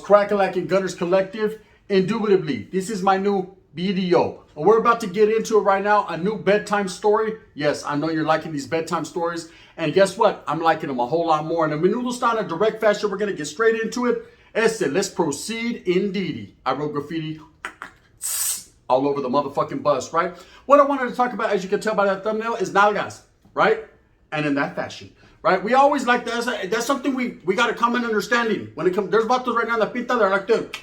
Crack-a-lackin' Gunners Collective? Indubitably, this is my new video. And we're about to get into it right now. A new bedtime story. Yes, I know you're liking these bedtime stories. And guess what? I'm liking them a whole lot more. And in Menudo style in direct fashion, we're going to get straight into it. Let's proceed indeedy. I wrote graffiti all over the motherfucking bus, right? What I wanted to talk about, as you can tell by that thumbnail, is nalgas, right? And in that fashion, right? We always like that. That's something we got a common understanding. When it comes, there's vatos right now in the pita, they're like, dude,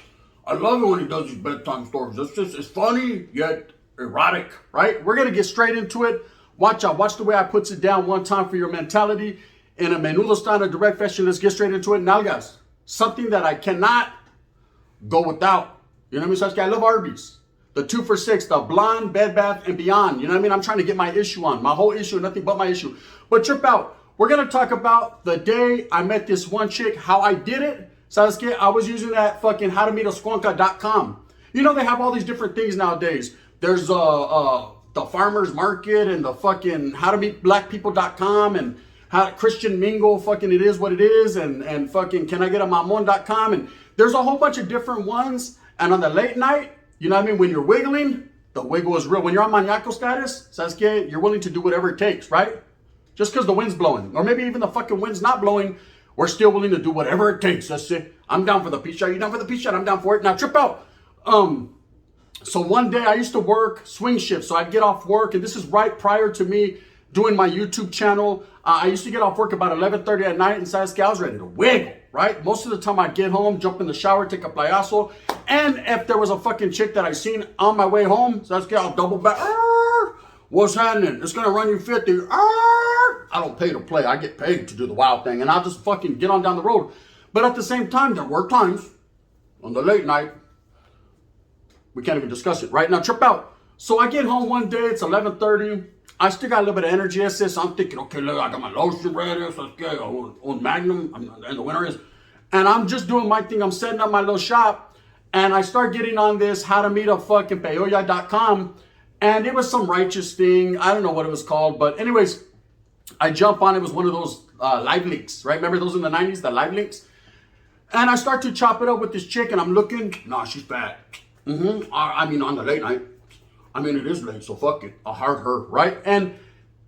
I love it when he does these bedtime stories. It's funny, yet erotic, right? We're going to get straight into it. Watch out. Watch the way I puts it down one time for your mentality. In a Menudo style in direct fashion, let's get straight into it. Nalgas, something that I cannot go without. You know what I mean? So I love Arby's. The 2 for $6, the blonde, Bed Bath and Beyond. You know what I mean? I'm trying to get my issue on. My whole issue, nothing but my issue. But trip out. We're going to talk about the day I met this one chick, how I did it. Sasuke, I was using that fucking howtomeetasquonka.com. You know, they have all these different things nowadays. There's the farmer's market and the fucking howtomeetblackpeople.com and how Christian Mingle, fucking it is what it is, and fucking can I get a mamon.com, and there's a whole bunch of different ones. And on the late night, you know what I mean, when you're wiggling, the wiggle is real. When you're on maniaco status, Sasuke, you're willing to do whatever it takes, right? Just because the wind's blowing, or maybe even the fucking wind's not blowing, we're still willing to do whatever it takes. That's it. I'm down for the peace shot. You down for the peace shot? I'm down for it. Now trip out. So one day I used to work swing shift, so I'd get off work, and this is right prior to me doing my YouTube channel. I used to get off work about 11:30 at night, and Sasuke, I was ready to wiggle, right? Most of the time I'd get home, jump in the shower, take a playazo, and if there was a fucking chick that I seen on my way home, Sasuke, I'll double back. What's happening? It's gonna run you 50. I don't pay to play. I get paid to do the wild thing, and I'll just fucking get on down the road. But at the same time, there were times on the late night, we can't even discuss it, right? Now trip out. So I get home one day, it's 11:30. I still got a little bit of energy. So I'm thinking, okay, look, I got my lotion ready. So it's good. On Magnum, and the winter is. And I'm just doing my thing. I'm setting up my little shop. And I start getting on this how to meet a fucking peyoya.com. And it was some righteous thing. I don't know what it was called. But anyways, I jump on. It was one of those live links, right? Remember those in the 90s, the live links? And I start to chop it up with this chick. And I'm looking. Nah, she's fat. I mean, on the late night. I mean, it is late, so fuck it. I heard her, right? And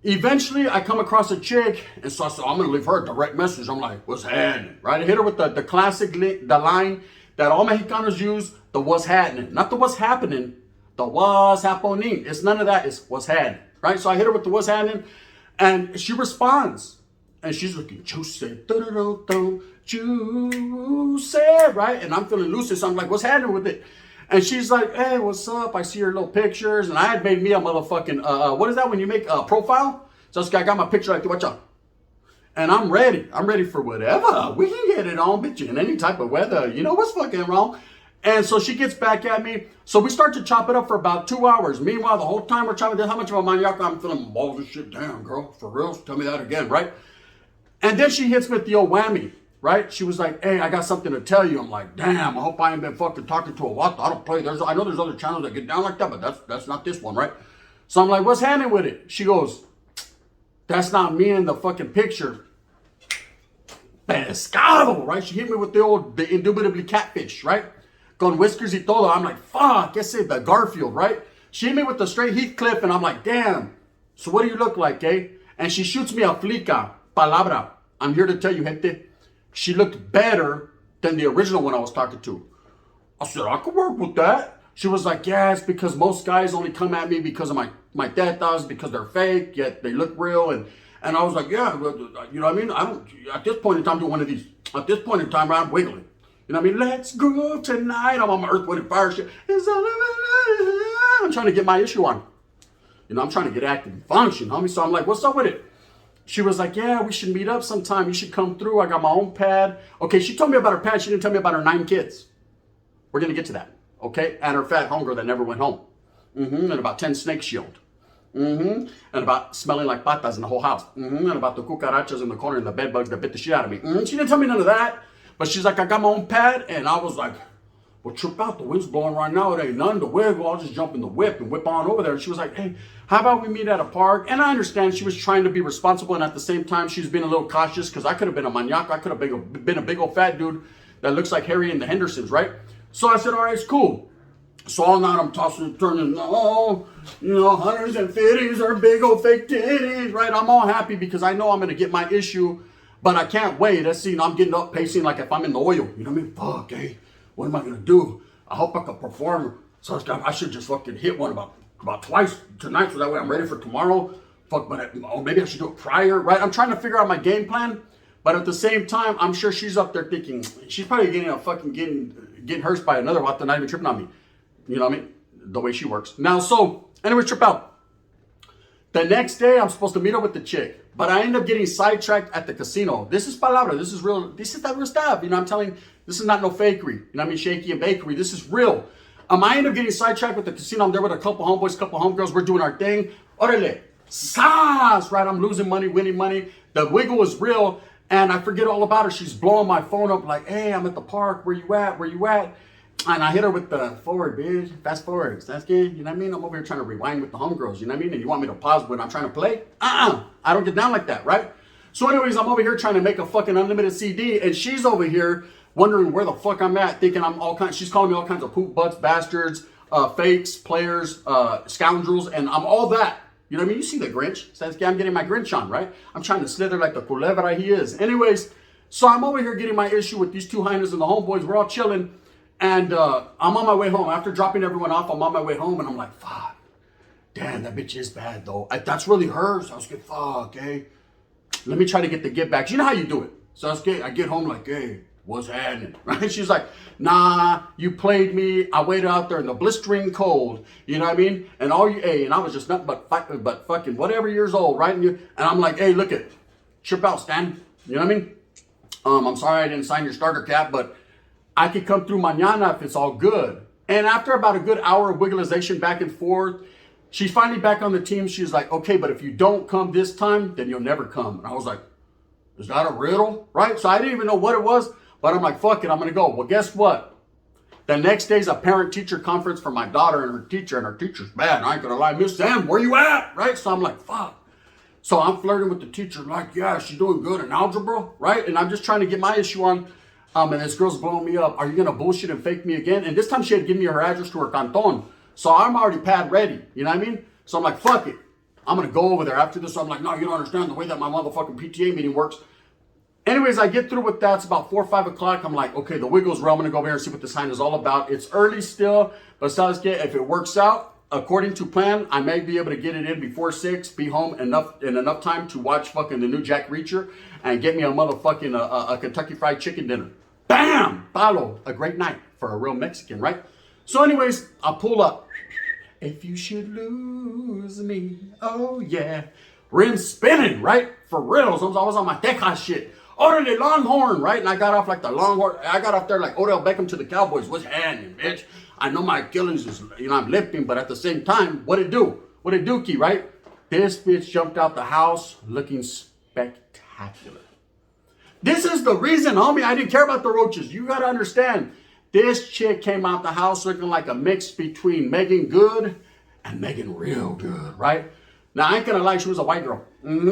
eventually, I come across a chick, and so I said, I'm going to leave her a direct message. I'm like, what's happening, right? I hit her with the classic, the line that all Mexicanos use, the what's happening. Not the what's happening, the what's happening. It's none of that. It's what's happening, right? So I hit her with the what's happening, and she responds. And she's looking juicy, juicy, right? And I'm feeling lucid, so I'm like, what's happening with it? And she's like, hey, what's up? I see her little pictures. And I had made me a motherfucking, what is that when you make a profile? So I got my picture like, watch out. And I'm ready. I'm ready for whatever. We can get it on, bitch, in any type of weather. You know what's fucking wrong? And so she gets back at me. So we start to chop it up for about 2 hours. Meanwhile, the whole time we're chopping this, how much of a maniac I'm feeling balls of shit. Damn, girl, for real? Tell me that again, right? And then she hits me with the old whammy. Right? She was like, hey, I got something to tell you. I'm like, damn, I hope I ain't been fucking talking to a wata. I don't play. I know there's other channels that get down like that, but that's not this one, right? So I'm like, what's happening with it? She goes, that's not me in the fucking picture. Pescado, right? She hit me with the indubitably catfish, right? Con whiskers y todo. I'm like, fuck, ese the Garfield, right? She hit me with the straight Heathcliff, and I'm like, damn. So what do you look like, eh? And she shoots me a flica, palabra. I'm here to tell you, gente. She looked better than the original one I was talking to. I said, I could work with that. She was like, yeah, it's because most guys only come at me because of my tetas, because they're fake, yet they look real. And I was like, yeah, you know what I mean? I don't, at this point in time, do one of these. At this point in time, I'm wiggling. You know what I mean? Let's go tonight. I'm on my Earth, Wind, and Fire shit. I'm trying to get my issue on. You know, I'm trying to get active and function, homie. So I'm like, what's up with it? She was like, yeah, we should meet up sometime. You should come through. I got my own pad. Okay, she told me about her pad. She didn't tell me about her 9 kids. We're going to get to that, okay? And her fat homegirl that never went home. And about 10 snakes shield. And about smelling like patas in the whole house. And about the cucarachas in the corner and the bed bugs that bit the shit out of me. She didn't tell me none of that. But she's like, I got my own pad. And I was like, well, trip out. The wind's blowing right now. It ain't none to wiggle. I'll just jump in the whip and whip on over there. And she was like, hey, how about we meet at a park? And I understand she was trying to be responsible. And at the same time, she was being a little cautious because I could have been a maniac. I could have been a big old fat dude that looks like Harry and the Hendersons, right? So I said, all right, it's cool. So all night I'm tossing and turning, oh, you know, 150s are big old fake titties, right? I'm all happy because I know I'm going to get my issue, but I can't wait. That's, you know, I'm getting up pacing like if I'm in the oil. You know what I mean? Fuck, hey, what am I going to do? I hope I can perform. So I should just fucking hit one about twice tonight so that way I'm ready for tomorrow. Fuck, but maybe I should do it prior, right? I'm trying to figure out my game plan, but at the same time, I'm sure she's up there thinking, she's probably getting hurt by another one, not even tripping on me. You know what I mean? The way she works. Now, so, anyway, trip out. The next day, I'm supposed to meet up with the chick, but I end up getting sidetracked at the casino. This is palabra. This is real. This is that real stuff. You know, I'm telling you, this is not no fakery. You know what I mean? Shaky and bakery. This is real. I end up getting sidetracked with the casino. I'm there with a couple homeboys, couple homegirls. We're doing our thing. Orale. Sas, right? I'm losing money, winning money. The wiggle is real, and I forget all about her. She's blowing my phone up like, hey, I'm at the park. Where you at? Where you at? And I hit her with the forward, bitch. Fast forward. That's good. You know what I mean? I'm over here trying to rewind with the homegirls. You know what I mean? And you want me to pause when I'm trying to play? I don't get down like that, right? So anyways, I'm over here trying to make a fucking unlimited CD. And she's over here wondering where the fuck I'm at. Thinking I'm all kinds. She's calling me all kinds of poop butts, bastards, fakes, players, scoundrels. And I'm all that. You know what I mean? You see the Grinch. Says, I'm getting my Grinch on, right? I'm trying to slither like the culebra he is. Anyways, so I'm over here getting my issue with these two hyenas and the homeboys. We're all chilling. And I'm on my way home. After dropping everyone off, I'm on my way home. And I'm like, fuck. Damn, that bitch is bad, though. That's really hers. So I was like, fuck, hey. Let me try to get the get back. You know how you do it. So I get home like, hey, what's happening? Right? She's like, nah, you played me. I waited out there in the blistering cold. You know what I mean? And and I was just nothing but fucking whatever years old, right? And I'm like, hey, look it. Trip out, Stan. You know what I mean? I'm sorry I didn't sign your starter cap, but I could come through mañana if it's all good. And after about a good hour of wigglization back and forth, she's finally back on the team. She's like, okay, but if you don't come this time, then you'll never come. And I was like, is that a riddle? Right? So I didn't even know what it was, but I'm like, fuck it, I'm going to go. Well, guess what? The next day's a parent-teacher conference for my daughter and her teacher's bad. I ain't going to lie, Miss Sam, where you at? Right? So I'm like, fuck. So I'm flirting with the teacher like, yeah, she's doing good in algebra, right? And I'm just trying to get my issue on. And this girl's blowing me up. Are you going to bullshit and fake me again? And this time she had given me her address to her canton. So I'm already pad ready. You know what I mean? So I'm like, fuck it. I'm going to go over there after this. I'm like, no, you don't understand the way that my motherfucking PTA meeting works. Anyways, I get through with that. It's about 4 or 5 o'clock. I'm like, okay, the wiggle's real. I'm going to go over here and see what this sign is all about. It's early still. But if it works out, according to plan, I may be able to get it in before 6, be home in enough time to watch fucking the new Jack Reacher and get me a motherfucking a Kentucky Fried Chicken dinner. Bam! Palo. A great night for a real Mexican, right? So anyways, I pull up. If you should lose me, oh yeah. Rims spinning, right? For real. So I was on my Texas shit. Orderly Longhorn, right? And I got off like the Longhorn. I got off there like Odell Beckham to the Cowboys. What's happening, bitch? I know my Achilles is, I'm limping, but at the same time, what it do? What it do, Key, right? This bitch jumped out the house looking spectacular. This is the reason, homie, I didn't care about the roaches. You got to understand, this chick came out the house looking like a mix between Megan Good and Megan Real Good, right? Now, I ain't going to lie, she was a white girl.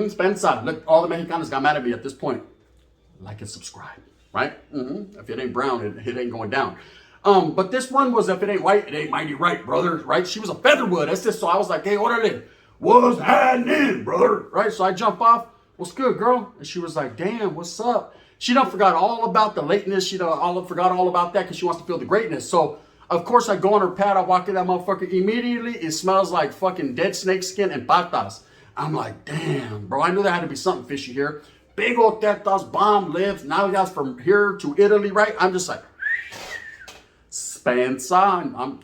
Spencer. Look, all the Mexicanos got mad at me at this point. Like and subscribe, right? If it ain't brown, it ain't going down. But this one was, if it ain't white, it ain't mighty right, brother, right? She was a featherwood. That's just, so I was like, hey, orderly, what's happening, brother? Right? So I jump off. What's good, girl? And she was like, damn, what's up? She done forgot all about the lateness. She done forgot all about that because she wants to feel the greatness. So, of course, I go on her pad. I walk in that motherfucker. Immediately, it smells like fucking dead snake skin and patas. I'm like, damn, bro. I knew there had to be something fishy here. Big old tetas, bomb lips. Now we got from here to Italy, right? I'm just like, Spencer. I'm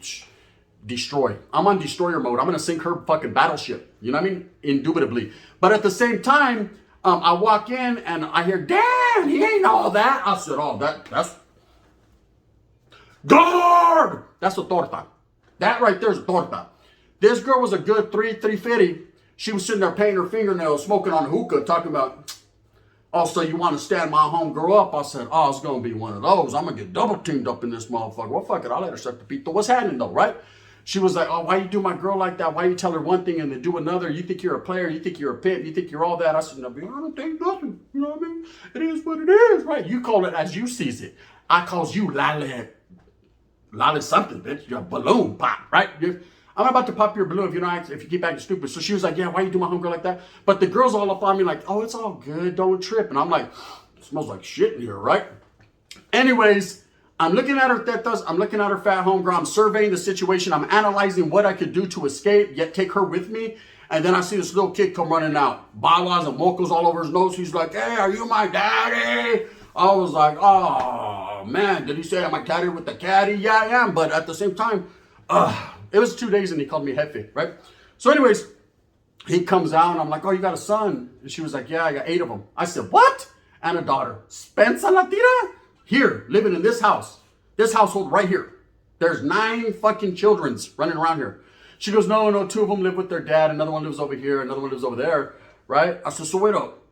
destroy. I'm on destroyer mode. I'm going to sink her fucking battleship. You know what I mean? Indubitably. But at the same time, I walk in and I hear, damn, he ain't all that. I said, oh, that's guard. That's a torta. That right there is a torta. This girl was a good 350. She was sitting there painting her fingernails, smoking on a hookah, talking about, also, you want to stand my homegirl up? I said, oh, it's going to be one of those. I'm going to get double teamed up in this motherfucker. Well, fuck it. I'll let her suck the pito. What's happening, though, right? She was like, oh, why you do my girl like that? Why you tell her one thing and then do another? You think you're a player. You think you're a pimp. You think you're all that. I said, no, I don't think nothing. You know what I mean? It is what it is, right? You call it as you sees it. I calls you Lolly something, bitch. Your balloon pop, right? I'm about to pop your balloon if you keep acting stupid. So she was like, yeah, why you do my homegirl like that? But the girl's all up on me like, oh, it's all good, don't trip. And I'm like, it smells like shit in here, right? Anyways, I'm looking at her tetas, I'm looking at her fat homegirl, I'm surveying the situation, I'm analyzing what I could do to escape, yet take her with me. And then I see this little kid come running out. Balas and mocos all over his nose. He's like, hey, are you my daddy? I was like, oh, man, did he say I'm my daddy with the caddy? Yeah, I am. But at the same time, it was 2 days and he called me Jefe, right? So anyways, he comes out and I'm like, oh, you got a son? And she was like, yeah, I got 8 of them. I said, what? And a daughter. Spencer Latira? Here, living in this house. This household right here. There's 9 fucking childrens running around here. She goes, no, 2 of them live with their dad. Another one lives over here. Another one lives over there, right? I said, so wait up.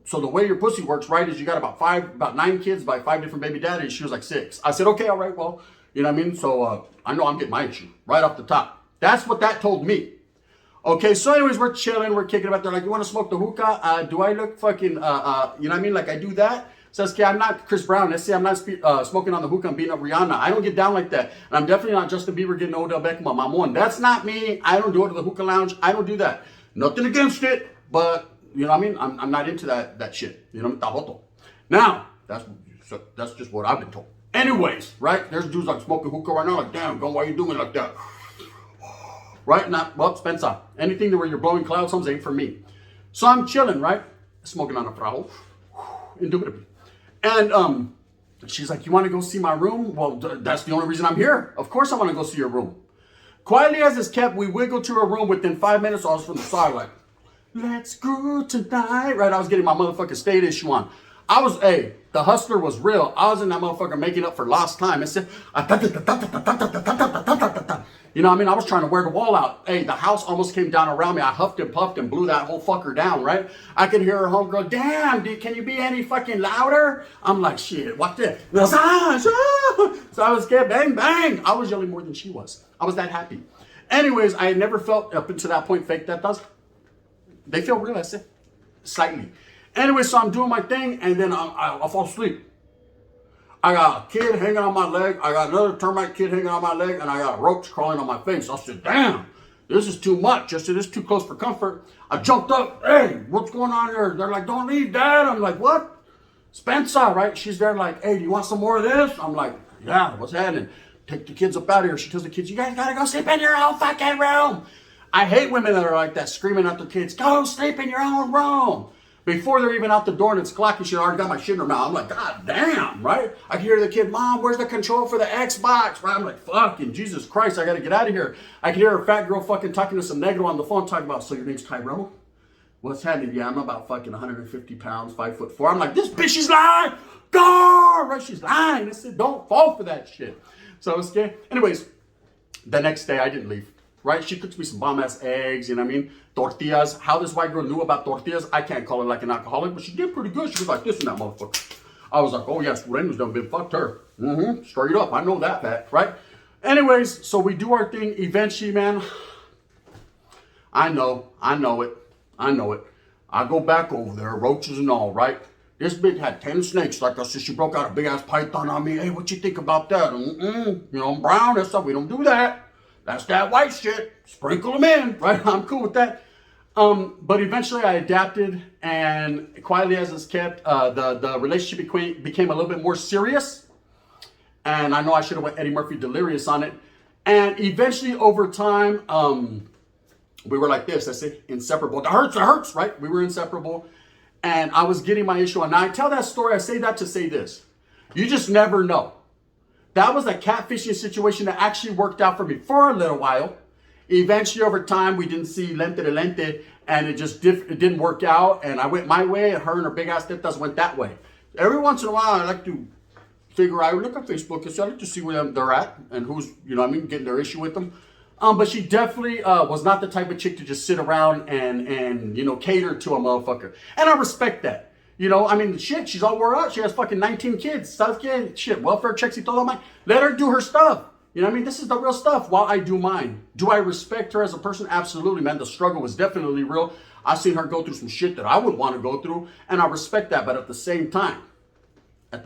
So the way your pussy works, right, is you got about 9 kids by 5 different baby daddies. She was like 6. I said, okay, all right, well, you know what I mean? So I know I'm getting my issue right off the top. That's what that told me. Okay, so anyways, we're chilling. We're kicking about. They're like, you want to smoke the hookah? Do I look fucking, you know what I mean? Like I do that? Says, okay, I'm not Chris Brown. Let's say I'm not smoking on the hookah and beating up Rihanna. I don't get down like that. And I'm definitely not Justin Bieber getting Odell Beckham on my one. That's not me. I don't do it to the hookah lounge. I don't do that. Nothing against it, but you know what I mean? I'm not into that shit. You know, tahoto. Now, that's just what I've been told. Anyways, right? There's dudes like smoking hookah right now. Like, damn, go, why are you doing it like that? Right? Now, well, Spencer, anything where you're blowing cloud songs ain't for me. So I'm chilling, right? Smoking on a frajo. Indubitably. And she's like, you want to go see my room? Well, that's the only reason I'm here. Of course I want to go see your room. Quietly as it's kept, we wiggled to her room. Within 5 minutes, I was from the side like, let's go tonight. Right? I was getting my motherfucking state issue on. The hustler was real. I was in that motherfucker making up for lost time. It said, you know what I mean? I was trying to wear the wall out. Hey, the house almost came down around me. I huffed and puffed and blew that whole fucker down, right? I could hear her homegirl, damn, dude, can you be any fucking louder? I'm like, shit, what the? So I was scared, bang, bang. I was yelling more than she was. I was that happy. Anyways, I had never felt up until that point fake that does. They feel real, I said, slightly. Anyway, so I'm doing my thing, and then I'll fall asleep. I got a kid hanging on my leg. I got another termite kid hanging on my leg, and I got ropes crawling on my face. I said, damn, this is too much. I said, this is too close for comfort. I jumped up. Hey, what's going on here? They're like, don't leave, Dad. I'm like, what? Spencer, right? She's there like, hey, do you want some more of this? I'm like, yeah, what's happening? Take the kids up out of here. She tells the kids, you guys got to go sleep in your own fucking room. I hate women that are like that, screaming at their kids, go sleep in your own room. Before they're even out the door and it's clocking, she already got my shit in her mouth. I'm like, God damn, right? I can hear the kid, Mom, where's the control for the Xbox? Right? I'm like, fucking Jesus Christ, I got to get out of here. I can hear her fat girl fucking talking to some negro on the phone, talking about, so your name's Tyrell? What's happening? Yeah, I'm about fucking 150 pounds, 5'4". I'm like, this bitch is lying. Go! Right? She's lying. I said, don't fall for that shit. So I was scared. Anyways, the next day I didn't leave. Right? She cooks me some bomb-ass eggs, you know what I mean? Tortillas. How this white girl knew about tortillas, I can't call her like an alcoholic, but she did pretty good. She was like this in that motherfucker. I was like, oh yes, Sureño's done been fucked her. Straight up. I know that fact, right? Anyways, so we do our thing. Eventually, man, I know it. I go back over there, roaches and all, right? This bitch had 10 snakes. Like I said, she broke out a big-ass python on me. Hey, what you think about that? You know, I'm brown and stuff. We don't do that. That's that white shit. Sprinkle them in, right? I'm cool with that. But eventually I adapted, and quietly as it's kept, the relationship became a little bit more serious. And I know I should have went Eddie Murphy delirious on it. And eventually over time, we were like this. I say inseparable. It hurts, right? We were inseparable. And I was getting my issue on. Now I tell that story, I say that to say this. You just never know. That was a catfishing situation that actually worked out for me for a little while. Eventually, over time, we didn't see lente de lente, and it didn't work out. And I went my way, and her and her big ass tetas went that way. Every once in a while, I like to figure out, look at Facebook, because I like to see where they're at and who's, you know what I mean, getting their issue with them. But she definitely was not the type of chick to just sit around and you know, cater to a motherfucker. And I respect that. You know, I mean, shit, she's all wore out. She has fucking 19 kids. Shit, welfare checks y todo, man. Let her do her stuff. You know what I mean? This is the real stuff while I do mine. Do I respect her as a person? Absolutely, man. The struggle was definitely real. I've seen her go through some shit that I wouldn't want to go through, and I respect that. But at the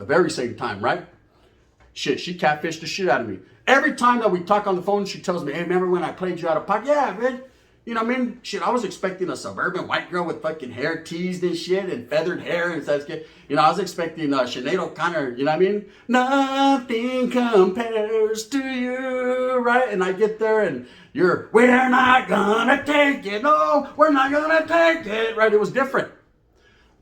very same time, right? Shit, she catfished the shit out of me. Every time that we talk on the phone, she tells me, hey, remember when I played you out of pocket? Yeah, man. You know what I mean? Shit, I was expecting a suburban white girl with fucking hair teased and shit and feathered hair and such. You know, I was expecting Sinead O'Connor, you know what I mean? Nothing compares to you, right? And I get there and we're not gonna take it. No, we're not gonna take it, right? It was different.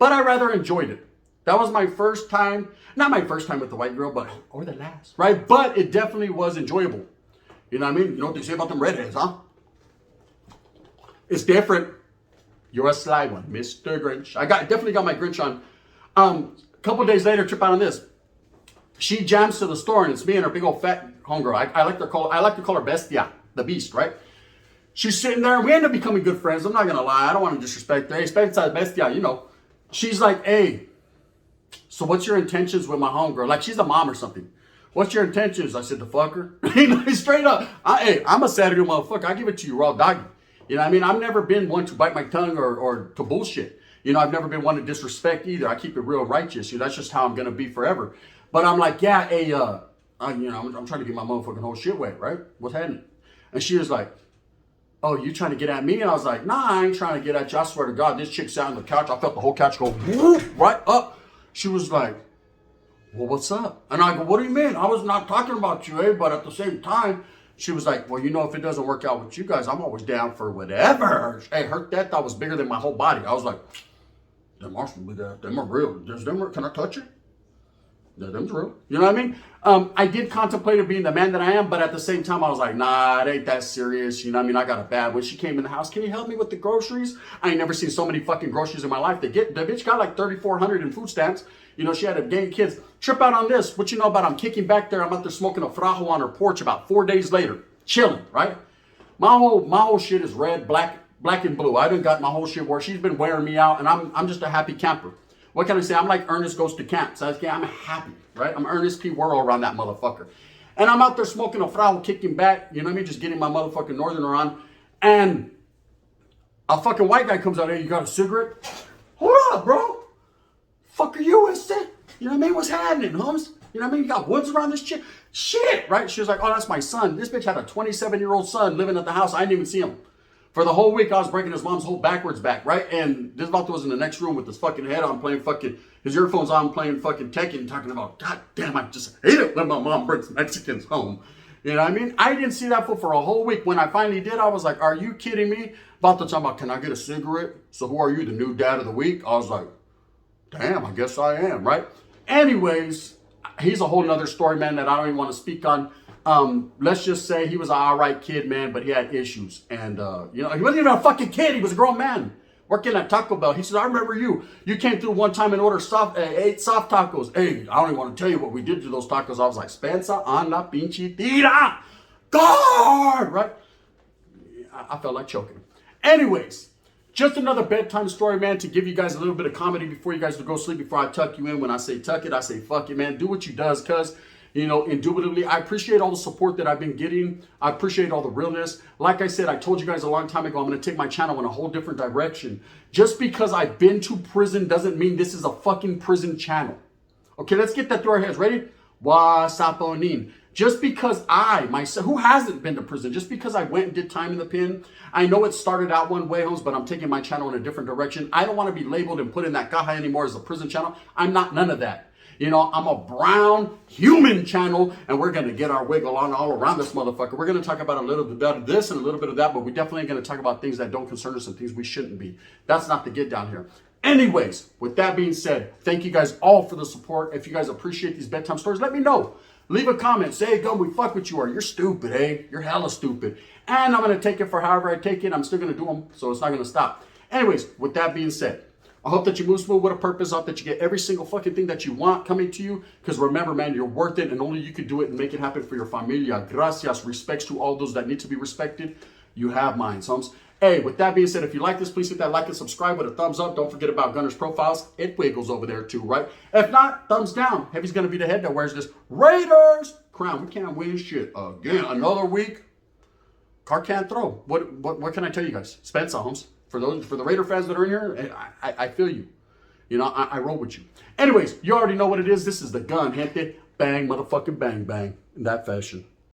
But I rather enjoyed it. That was my first time, not my first time with the white girl, or the last, right? But it definitely was enjoyable. You know what I mean? You know what they say about them redheads, huh? It's different. You're a sly one, Mr. Grinch. Definitely got my Grinch on. A couple days later, trip out on this. She jams to the store and it's me and her big old fat homegirl. I like to call her Bestia, the beast, right? She's sitting there and we end up becoming good friends. I'm not gonna lie, I don't want to disrespect her. Hey, Bestia, you know. She's like, hey, so what's your intentions with my homegirl? Like she's a mom or something. What's your intentions? I said, to fuck her. Straight up. I'm a Saturday motherfucker. I give it to you raw doggy. You know what I mean? I've never been one to bite my tongue or to bullshit. You know, I've never been one to disrespect either. I keep it real righteous. You know, that's just how I'm going to be forever. But I'm like, yeah, hey, you know, I'm trying to get my motherfucking whole shit wet, right? What's happening? And she was like, oh, you trying to get at me? And I was like, nah, I ain't trying to get at you. I swear to God, this chick sat on the couch. I felt the whole couch go whoop, right up. She was like, well, what's up? And I go, what do you mean? I was not talking about you, eh? But at the same time, she was like, well, you know, if it doesn't work out with you guys, I'm always down for whatever. Hey, her that thought was bigger than my whole body. I was like, them are real. Can I touch her? Yeah, them's real. You know what I mean? I did contemplate being the man that I am, but at the same time, I was like, nah, it ain't that serious. You know what I mean? I got a bad. When she came in the house, can you help me with the groceries? I ain't never seen so many fucking groceries in my life. The bitch got like 3,400 in food stamps. You know, she had to gain kids. Trip out on this. What you know about I'm kicking back there. I'm out there smoking a frajo on her porch about 4 days later. Chilling, right? My whole shit is red, black and blue. I done got my whole shit where she's been wearing me out, and I'm just a happy camper. What can I say? I'm like Ernest Goes to Camp. So I'm happy, right? I'm Ernest P. Worrell around that motherfucker. And I'm out there smoking a frajo, kicking back, you know what I mean? Just getting my motherfucking northerner on. And a fucking white guy comes out, hey, you got a cigarette? Hold up, bro. Fuck are you, is it? You know what I mean? What's happening, Holmes? You know what I mean? You got woods around this shit? Shit, right? She was like, oh, that's my son. This bitch had a 27-year-old son living at the house. I didn't even see him. For the whole week, I was breaking his mom's whole backwards back, right? And this vato was in the next room with his fucking head on, playing fucking, his earphones on, playing fucking Tekken, talking about, God damn, I just hate it when my mom brings Mexicans home. You know what I mean? I didn't see that for a whole week. When I finally did, I was like, are you kidding me? Vato talking about, can I get a cigarette? So who are you, the new dad of the week? I was like, damn, I guess I am, right? Anyways, he's a whole nother story, man, that I don't even want to speak on. Let's just say he was an all right kid, man, but he had issues. And, you know, he wasn't even a fucking kid. He was a grown man working at Taco Bell. He said, I remember you. You came through one time and ordered 8 soft tacos. Hey, I don't even want to tell you what we did to those tacos. I was like, Spencer on la pinche tira. God, right? I felt like choking. Anyways, just another bedtime story, man, to give you guys a little bit of comedy before you guys go sleep, before I tuck you in. When I say tuck it, I say fuck it, man. Do what you does, cuz, you know, indubitably, I appreciate all the support that I've been getting. I appreciate all the realness. Like I said, I told you guys a long time ago, I'm going to take my channel in a whole different direction. Just because I've been to prison doesn't mean this is a fucking prison channel. Okay, let's get that through our heads. Ready? Wasaponin. Just because I, myself, who hasn't been to prison? Just because I went and did time in the pen, I know it started out one way, Holmes, but I'm taking my channel in a different direction. I don't want to be labeled and put in that caja anymore as a prison channel. I'm not none of that. You know, I'm a brown human channel, and we're going to get our wiggle on all around this motherfucker. We're going to talk about a little bit of this and a little bit of that, but we definitely ain't going to talk about things that don't concern us and things we shouldn't be. That's not the get down here. Anyways, with that being said, thank you guys all for the support. If you guys appreciate these bedtime stories, let me know. Leave a comment. Say, hey, go, we fuck with you, or you're stupid, eh? You're hella stupid. And I'm going to take it for however I take it. I'm still going to do them, so it's not going to stop. Anyways, with that being said, I hope that you move smooth with a purpose. I hope that you get every single fucking thing that you want coming to you. Because remember, man, you're worth it, and only you can do it and make it happen for your familia. Gracias. Respects to all those that need to be respected. You have mine, sons. Hey, with that being said, if you like this, please hit that like and subscribe with a thumbs up. Don't forget about Gunner's profiles. It wiggles over there too, right? If not, thumbs down. Heavy's going to be the head that wears this Raiders crown. We can't win shit again. Another week. Car can't throw. What can I tell you guys? Spencer, Holmes. For the Raider fans that are in here, I feel you. You know, I roll with you. Anyways, you already know what it is. This is the gun, gente. bang, motherfucking bang, bang, in that fashion.